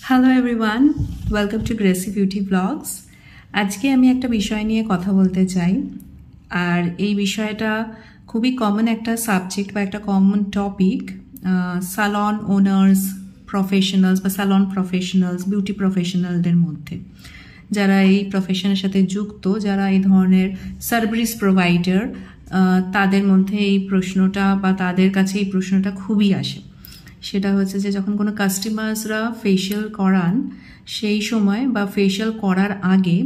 Hello everyone, welcome to Gracy beauty blogs. আজকে আমি একটা বিষয় নিয়ে কথা বলতে চাই, আর এই বিষয়টা খুবই কমন একটা সাবজেক্ট বা একটা common topic. Salon owners, professionals বা স্যালন প্রফেশনালস, বিউটি প্রফেশনালদের মধ্যে যারা এই প্রফেশনের সাথে যুক্ত, যারা এই ধরনের সার্ভিস প্রোভাইডার, তাদের মধ্যে এই প্রশ্নটা বা তাদের কাছে এই প্রশ্নটা খুবই আসে। সেটা হচ্ছে যে যখন কোনো কাস্টমার্সরা ফেশিয়াল করান সেই সময় বা ফেশিয়াল করার আগে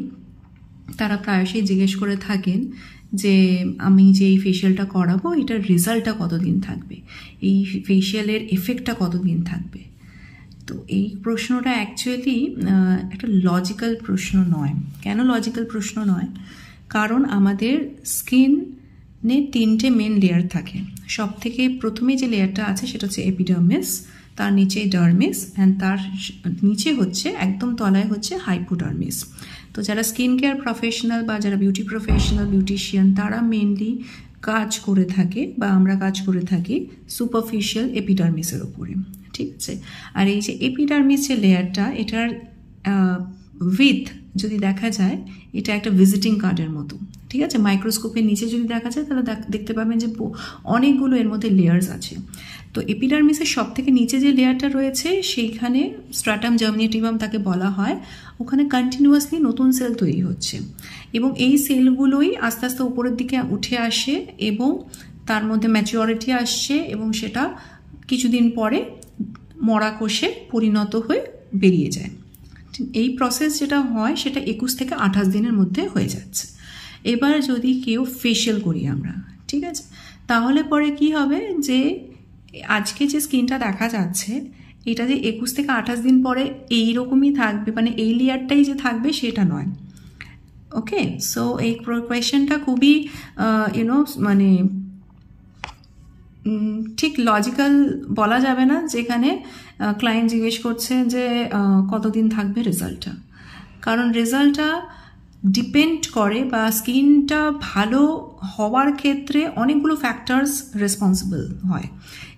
তারা প্রায়শই জিজ্ঞেস করে থাকেন যে আমি যে এই ফেশিয়ালটা করাবো এটার রেজাল্টটা কতদিন থাকবে, এই ফেশিয়ালের এফেক্টটা কতদিন থাকবে। তো এই প্রশ্নটা অ্যাকচুয়ালি একটা লজিক্যাল প্রশ্ন নয়। কেন লজিক্যাল প্রশ্ন নয়? কারণ আমাদের স্কিনে 3টে মেন লেয়ার থাকে। সব থেকে প্রথমে যে লেয়ারটা আছে সেটা হচ্ছে এপিডার্মিস, তার নিচে ডার্মিস, অ্যান্ড তার নিচে হচ্ছে একদম তলায় হচ্ছে হাইপোডার্মিস। তো যারা স্কিন কেয়ার প্রফেশনাল বা যারা বিউটি প্রফেশনাল, বিউটিশিয়ান, তারা মেনলি কাজ করে থাকে বা আমরা কাজ করে থাকি সুপারফিশিয়াল এপিডার্মিসের ওপরে, ঠিক আছে। আর এই যে এপিডার্মিস যে লেয়ারটা, এটার উইথ যদি দেখা যায় এটা একটা ভিজিটিং কার্ডের মতো, ঠিক আছে। মাইক্রোস্কোপের নিচে যদি দেখা যায় তাহলে দেখতে পাবেন যে অনেকগুলো এর মধ্যে লেয়ার্স আছে। তো এপিডার্মিসের সব থেকে নিচে যে লেয়ারটা রয়েছে সেইখানে স্ট্রাটাম জার্মিনেটিভাম তাকে বলা হয়। ওখানে কন্টিনিউয়াসলি নতুন সেল তৈরি হচ্ছে এবং এই সেলগুলোই আস্তে আস্তে উপরের দিকে উঠে আসে এবং তার মধ্যে ম্যাচিওরিটি আসছে এবং সেটা কিছুদিন পরে মরা কোষে পরিণত হয়ে বেরিয়ে যায়। এই প্রসেস যেটা হয় সেটা 21 থেকে 28 দিনের মধ্যে হয়ে যাচ্ছে। এবার যদি কেউ ফেশিয়াল করি আমরা, ঠিক আছে, তাহলে পরে কি হবে যে আজকে যে স্কিনটা দেখা যাচ্ছে এটা যে 21 থেকে 28 দিন পরে এইরকমই থাকবে, মানে এই লেয়ারটাই যে থাকবে সেটা নয়। ওকে, সো এই কোয়েশ্চেনটা খুবই মানে ঠিক লজিক্যাল বলা যাবে না, যেখানে ক্লায়েন্ট জিজ্ঞেস করছে যে কতদিন থাকবে রেজাল্টটা। কারণ রেজাল্টটা ডিপেন্ড করে বা স্কিনটা ভালো হওয়ার ক্ষেত্রে অনেকগুলো ফ্যাক্টরস রেসপন্সিবল হয়।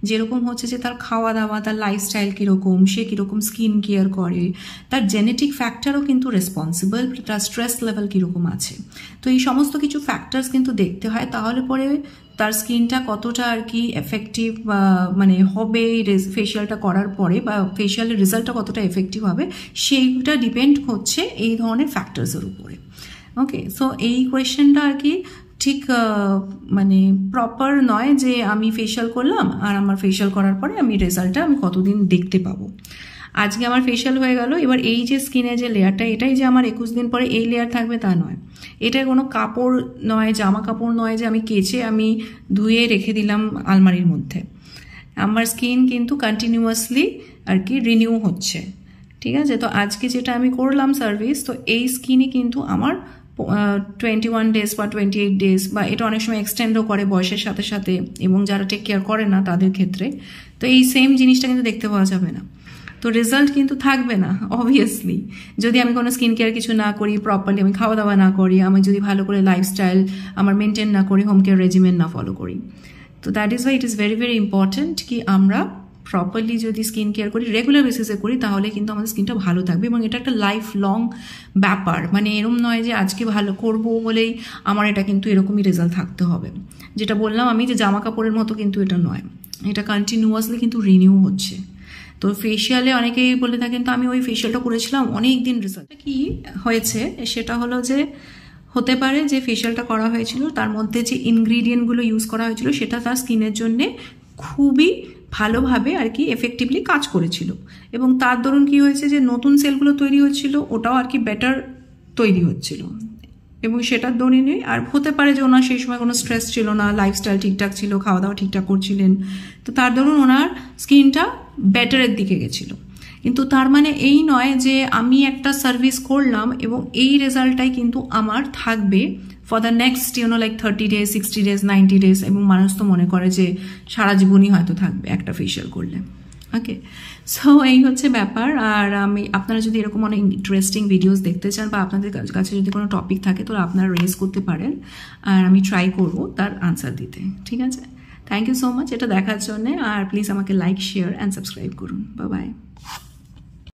যেরকম হচ্ছে যে তার খাওয়া দাওয়া, তার লাইফস্টাইল কীরকম, সে কীরকম স্কিন কেয়ার করে, তার জেনেটিক ফ্যাক্টরও কিন্তু রেসপন্সিবল, তার স্ট্রেস লেভেল কীরকম আছে। তো এই সমস্ত কিছু ফ্যাক্টরস কিন্তু দেখতে হয়, তাহলে পরে তার স্কিনটা কতটা আর কি এফেক্টিভ মানে হবে ফেশিয়ালটা করার পরে, বা ফেশিয়ালের রেজাল্টটা কতটা এফেক্টিভ হবে সেইটা ডিপেন্ড হচ্ছে এই ধরনের ফ্যাক্টরসের উপরে। ওকে, সো এই কোয়েশ্চেনটা আর কি ঠিক মানে প্রপার নয় যে আমি ফেশিয়াল করলাম আর আমার ফেশিয়াল করার পরে আমি রেজাল্টটা আমি কতদিন দেখতে পাবো। আজকে আমার ফেশিয়াল হয়ে গেল, এবার এই যে স্কিনের যে লেয়ারটা এটাই যে আমার 21 দিন পরে এই লেয়ার থাকবে তা নয়। এটা কোনো কাপড় নয়, জামা কাপড় নয় যে আমি কেচে আমি ধুয়ে রেখে দিলাম আলমারির মধ্যে। আমার স্কিন কিন্তু কন্টিনিউয়াসলি আর কি রিনিউ হচ্ছে, ঠিক আছে। তো আজকে যেটা আমি করলাম সার্ভিস, তো এই স্কিনে কিন্তু আমার 21 ডেজ বা 28 ডেজ বা এটা অনেক সময় এক্সটেন্ডও করে বয়সের সাথে সাথে, এবং যারা টেক কেয়ার করে না তাদের ক্ষেত্রে তো এই সেম জিনিসটা কিন্তু দেখতে পাওয়া যাবে না। তো রেজাল্ট কিন্তু থাকবে না অবভিয়াসলি, যদি আমি কোনো স্কিন কেয়ার কিছু না করি, প্রপারলি আমি খাওয়া দাওয়া না করি, আমি যদি ভালো করে লাইফস্টাইল আমার মেনটেন না করি, হোম কেয়ার রেজিমেন না ফলো করি। তো that is why it is very very important কি আমরা প্রপারলি যদি স্কিন কেয়ার করি, রেগুলার বেসিসে করি, তাহলে কিন্তু আমাদের স্কিনটা ভালো থাকবে এবং এটা একটা লাইফ লং ব্যাপার। মানে এরকম নয় যে আজকে ভালো করবো বলেই আমার এটা কিন্তু এরকমই রেজাল্ট থাকতে হবে। যেটা বললাম আমি যে জামা কাপড়ের মতো কিন্তু এটা নয়, এটা কন্টিনিউয়াসলি কিন্তু রিনিউ হচ্ছে। তো ফেশিয়ালে অনেকেই বলে থাকেন তো আমি ওই ফেশিয়ালটা করেছিলাম অনেক দিন, রেজাল্ট কি হয়েছে সেটা হলো যে হতে পারে যে ফেশিয়ালটা করা হয়েছিল তার মধ্যে যে ইনগ্রিডিয়েন্টগুলো ইউজ করা হয়েছিল সেটা তার স্কিনের জন্য খুবই ভালোভাবে আর কি এফেক্টিভলি কাজ করেছিল, এবং তার দরুন কি হয়েছে যে নতুন সেলগুলো তৈরি হচ্ছিল, ওটাও আর কি বেটার তৈরি হচ্ছিল, এবং সেটার দরুনই। আর হতে পারে যে ওনার সেই সময় কোনো স্ট্রেস ছিল না, লাইফস্টাইল ঠিকঠাক ছিল, খাওয়া দাওয়া ঠিকঠাক করছিলেন, তো তার দরুন ওনার স্কিনটা বেটারের দিকে গেছিল। কিন্তু তার মানে এই নয় যে আমি একটা সার্ভিস করলাম এবং এই রেজাল্টটাই কিন্তু আমার থাকবে for the next like 30 days, 60 days, 90 days, এবং মানুষ তো মনে করে যে সারা জীবনই হয়তো থাকবে একটা ফেশিয়াল করলে। ওকে, সো এই হচ্ছে ব্যাপার। আর আপনারা যদি এরকম অনেক ইন্টারেস্টিং ভিডিওস দেখতে চান বা আপনাদের কাছে যদি কোনো টপিক থাকে তো আপনারা রেজ করতে পারেন, আর আমি ট্রাই করব তার আনসার দিতে, ঠিক আছে। থ্যাংক ইউ সো মাচ এটা দেখার জন্যে, আর প্লিজ আমাকে লাইক, শেয়ার অ্যান্ড সাবস্ক্রাইব করুন। Bye bye.